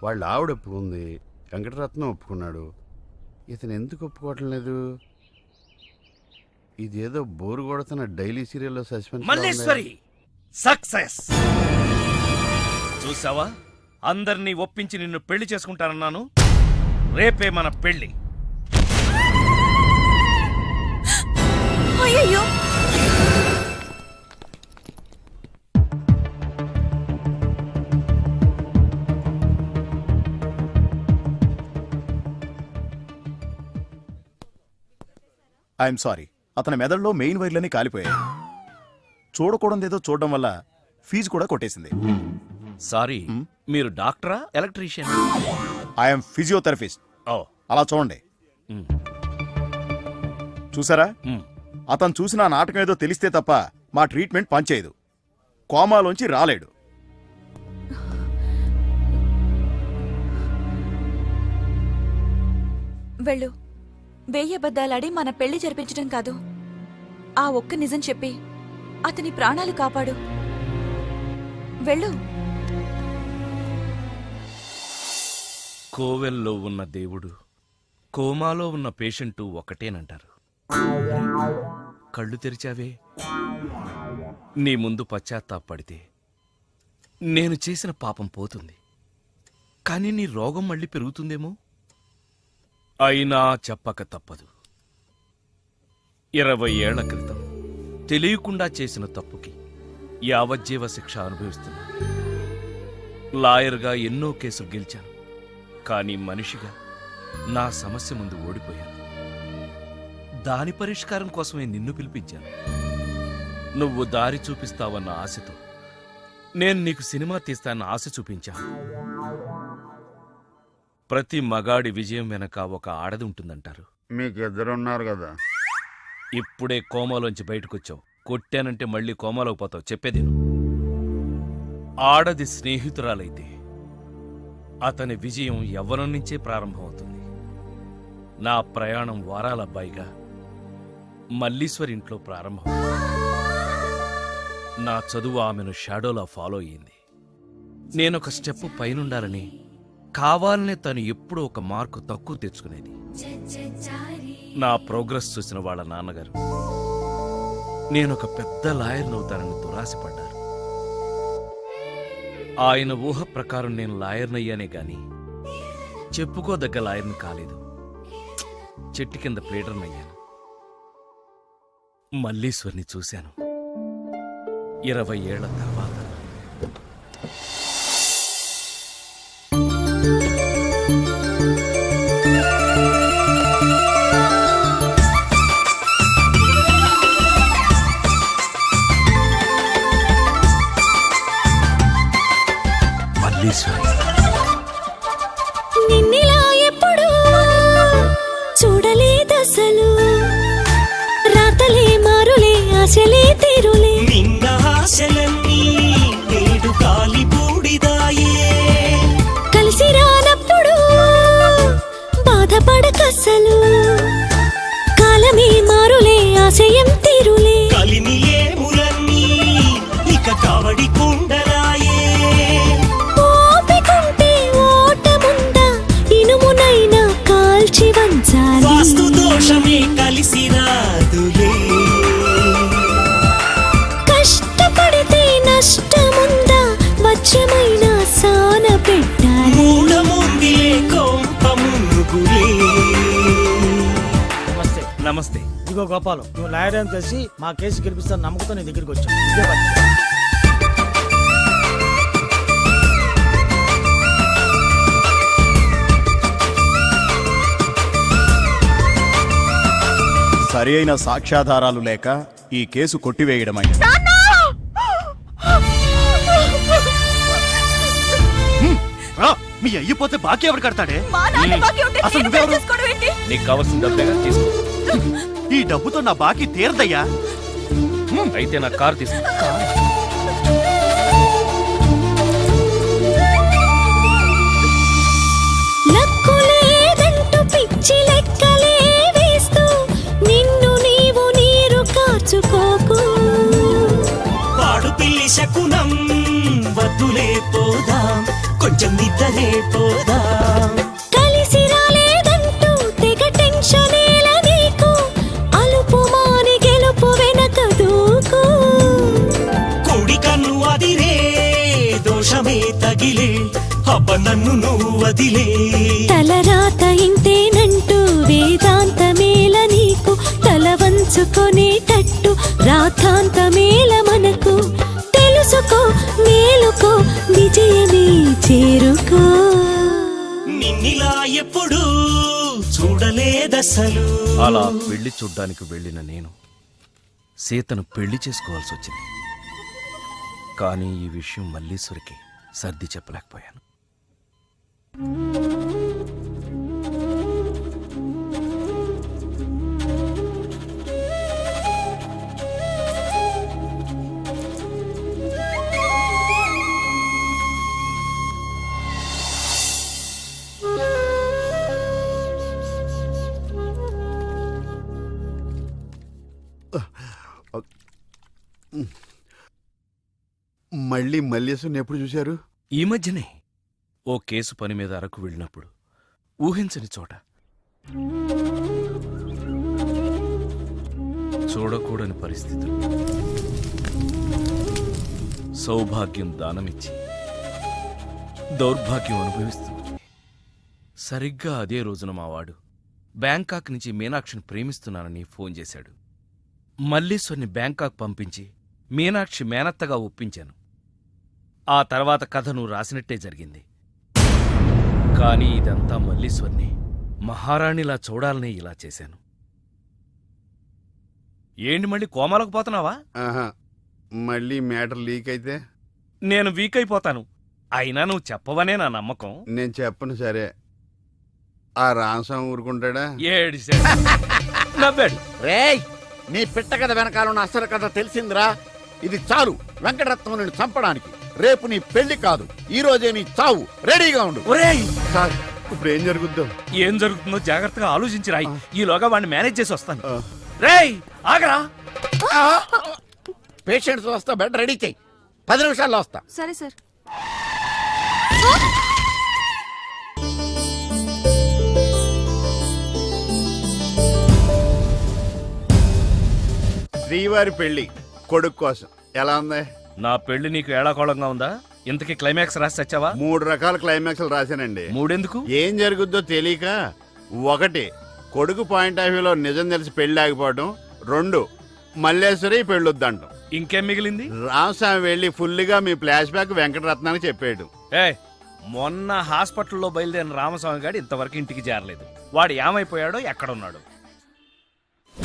వాళ్ళ ఆవిడ ఒప్పుకుంది, వెంకటరత్నం ఒప్పుకున్నాడు. ఇతను ఎందుకు ఒప్పుకోవటం లేదు? ఇదేదో బోరు కొడుతున్న డైలీ సీరియల్లో సస్పెన్స్. మల్లేశ్వరి సక్సెస్ చూసావా? అందరినీ ఒప్పించి నిన్ను పెళ్లి చేసుకుంటానన్నాను. రేపే మన పెళ్లి. అయ్యయ్యో, ఐఎమ్ సారీ, అతని మెదడులో మెయిన్ వైర్లన్నీ కాలిపోయాయి. చూడకూడదేదో చూడడం వల్ల ఫీజు కూడా కొట్టేసింది. సారీ, మీరు డాక్టరా ఎలక్ట్రీషియన్? I'm physiotherapist. ఓ, అలా చూడండి. చూసారా, అతను చూసిన నాటకం ఏదో తెలిస్తే తప్ప మా ట్రీట్మెంట్ పనిచేయదు. కోమాలోంచి రాలేడు. వెళ్ళు. 1000 అబద్ధాలాడి మన పెళ్లి జరిపించడం కాదు, ఆ ఒక్క నిజం చెప్పి అతని ప్రాణాలు కాపాడు. వెళ్ళు. కోవెల్లో ఉన్న దేవుడు, కోమాలో ఉన్న పేషెంటు ఒకటేనంటారు. కళ్ళు తెరిచావే. నీ ముందు పశ్చాత్తాపడితే నేను చేసిన పాపం పోతుంది, కానీ నీ రోగం మళ్ళీ పెరుగుతుందేమో. అయినా చెప్పక తప్పదు. 20 ఏళ్ల క్రితం తెలియకుండా చేసిన తప్పుకి యావజ్జీవ శిక్ష అనుభవిస్తున్నా. లాయర్గా ఎన్నో కేసులు గెలిచాను, కానీ మనిషిగా నా సమస్య ముందు ఓడిపోయాను. దాని పరిష్కారం కోసమే నిన్ను పిలిపించాను. నువ్వు దారి చూపిస్తావన్న ఆశతో నేను నీకు సినిమా తీస్తానన్న ఆశ చూపించాను. ప్రతి మగాడి విజయం వెనక ఒక ఆడది ఉంటుందంటారు. మీకు ఇద్దరున్నారు కదా. ఇప్పుడే కోమాలోంచి బయటకొచ్చావు. కొట్టానంటే మళ్ళీ కోమాలోకి పోతావు. చెప్పేది ఆడది స్నేహితురాలైతే అతని విజయం యవ్వనం నుంచే ప్రారంభమవుతుంది. నా ప్రయాణం వారాల అబ్బాయిగా మల్లీశ్వరి ఇంట్లో ప్రారంభం. నా చదువు ఆమెను షాడోలా ఫాలో అయ్యింది. నేనొక స్టెప్ పైనుండాలని కావాలనే తను ఎప్పుడూ ఒక మార్కు తక్కువ తెచ్చుకునేది. నా ప్రోగ్రెస్ చూసిన వాళ్ళ నాన్నగారు నేనొక పెద్ద లాయర్నవుతానని దురాశపడ్డారు. ఆయన ఊహ ప్రకారం నేను లాయర్నయ్యానే గాని చెప్పుకోదగ్గ లాయర్ని కాలేదు. చెట్టు కింద ప్లేడర్నయ్యాను. మల్లీశ్వరిని చూశాను 20 ఏళ్ల తర్వాత. నిన్నిలా ఎప్పుడు చూడలేదసలు. రాతలే మారులే ఆశలే తీరులే. నిన్న ఆశలన్నీ నేడు కాలి బూడిదాయే. కలిసి రానప్పుడు బాధపడకసలు. కాలమే మారులే ఆశయం తీరులే. కలిమియే ములన్నీ ఇక కావడి కుండలాయే. ఓపికుంటే ఓటముందా ఇనుమునైనా కాల్చి వంచాలి. వాస్తు దోషమే కలిసి రాదులే. కష్టపడితే నష్టముందా వచ్చమైనా సాన పెట్టాలి. మూడముందిలే కొంప మునుగులే. నమస్తే. ఇదిగో గోపాలం, నువ్వు లాయర్ అని తెలిసి మా కేసు గెలిపిస్తాను నమ్మకంతో నీ దగ్గరికి వచ్చావు. సరి అయిన సాక్ష్యాధారాలు లేక ఈ కేసు కొట్టివేయడమైనది. మీ అయ్యిపోతే బాకీ ఎవరు కడతాడే? అసలు నీకు కావాల్సిన డబ్బేగా తీసుకో. ఈ డబ్బుతో నా బాకీ తీరదయ్యా. అయితే నా కారు తీసుకో. లక్కులేదంటూ పిచ్చి లెక్కలే వేస్తూ నిన్ను నీవు నీరు కాచుకోకు. పాడు పిల్లి శకునం వద్దులే పోదాం, కొంచెం నిద్రలే పోదాం. శాపమే తగిలే అబ్బ నన్ను నువ్వు వదిలే తలరాత ఇంతేనంటూ వేదాంతమేల నీకు తల వంచుకొనేటట్టు రాతాంతమేల మనకు తెలుసుకో మేలుకో విజయమే చేరుకో నిన్నిలా ఎప్పుడు చూడలేదసలు అలా పెళ్లి చూడ్డానికి వెళ్ళిన నేను సీతను పెళ్లి చేసుకోవాల్సి వచ్చింది. కానీ ఈ విషయం మల్లీశ్వరికి సర్ది చెప్పలేకపోయాను. మళ్ళీ మల్లేశ్వరిని ఎప్పుడు చూశారు? ఈ మధ్యనే ఓ కేసు పని మీద అరకు వెళ్ళినప్పుడు ఊహించని చోట చూడకూడని పరిస్థితులు సౌభాగ్యం దానమిచ్చి దౌర్భాగ్యం అనుభవిస్తుంది. సరిగ్గా అదే రోజున మావాడు బ్యాంకాక్ నుంచి మీనాక్షిని ప్రేమిస్తున్నానని ఫోన్ చేశాడు. మల్లీశ్వర్ని బ్యాంకాక్ పంపించి మీనాక్షి మేనత్తగా ఒప్పించాను. ఆ తర్వాత కథ నువ్వు రాసినట్టే జరిగింది. కానీ ఇదంతా మల్లీశ్వర్ని మహారాణిలా చూడాలని ఇలా చేశాను. ఏంటి మళ్ళీ కోమాలకు పోతున్నావా? ఆహా, మళ్ళీ మ్యాటర్ లీక్ అయితే నేను వీక్ అయిపోతాను. అయినా నువ్వు చెప్పవనే నా నమ్మకం. నేను చెప్పను. సరే, ఆ రామస్వామి ఊరుకుంటాడా? ఏడిశాడు, నవ్వాడు. రేయ్, నీ పిట్ట కథ వెనకాల ఉన్న అసలు కథ తెలిసిందిరా. ఇది చాలు వెంకటరత్నం నిన్ను చంపడానికి. రేపు నీ పెళ్లి కాదు, ఈ రోజే నీ చావు. రెడీగా ఉండు. ఒరేయ్, సార్, ఇప్పుడు ఏం జరుగుద్దో? ఏం జరుగుతుందో జాగ్రత్తగా ఆలోచించి రాయి. ఈలోగా వాడిని మేనేజ్ చేసి వస్తాను. రేయ్, ఆగరా. పేషెంట్స్ వస్తా, బెడ్ రెడీ చెయ్యి. 10 నిమిషాల్లో వస్తా. సరే సార్. శ్రీవారి పెళ్లి కొడుకు కోసం ఎలా ఉంది? నా పెళ్లి నీకు ఏడాకోళంగా ఉందా? ఇంతకీ క్లైమాక్స్ రాసి చచ్చావా? 3 రకాల క్లైమాక్స్లు రాశానండి. 3 ఎందుకు? ఏం జరుగుద్దో తెలియక 1 కొడుకు పాయింట్ ఆఫ్ వ్యూలో నిజం తెలిసి పెళ్లి ఆగిపోవడం, 2 మల్లేశ్వరి పెళ్ళొద్దంటాం. ఇంకేం మిగిలింది? రామస్వామి వెళ్ళి ఫుల్గా మీ ఫ్లాష్ బ్యాక్ వెంకటరత్నానికి చెప్పాడు. మొన్న హాస్పిటల్లో బయలుదేరిన రామస్వామి గారు ఇంతవరకు ఇంటికి చేరలేదు. వాడు ఏమైపోయాడో, ఎక్కడున్నాడు?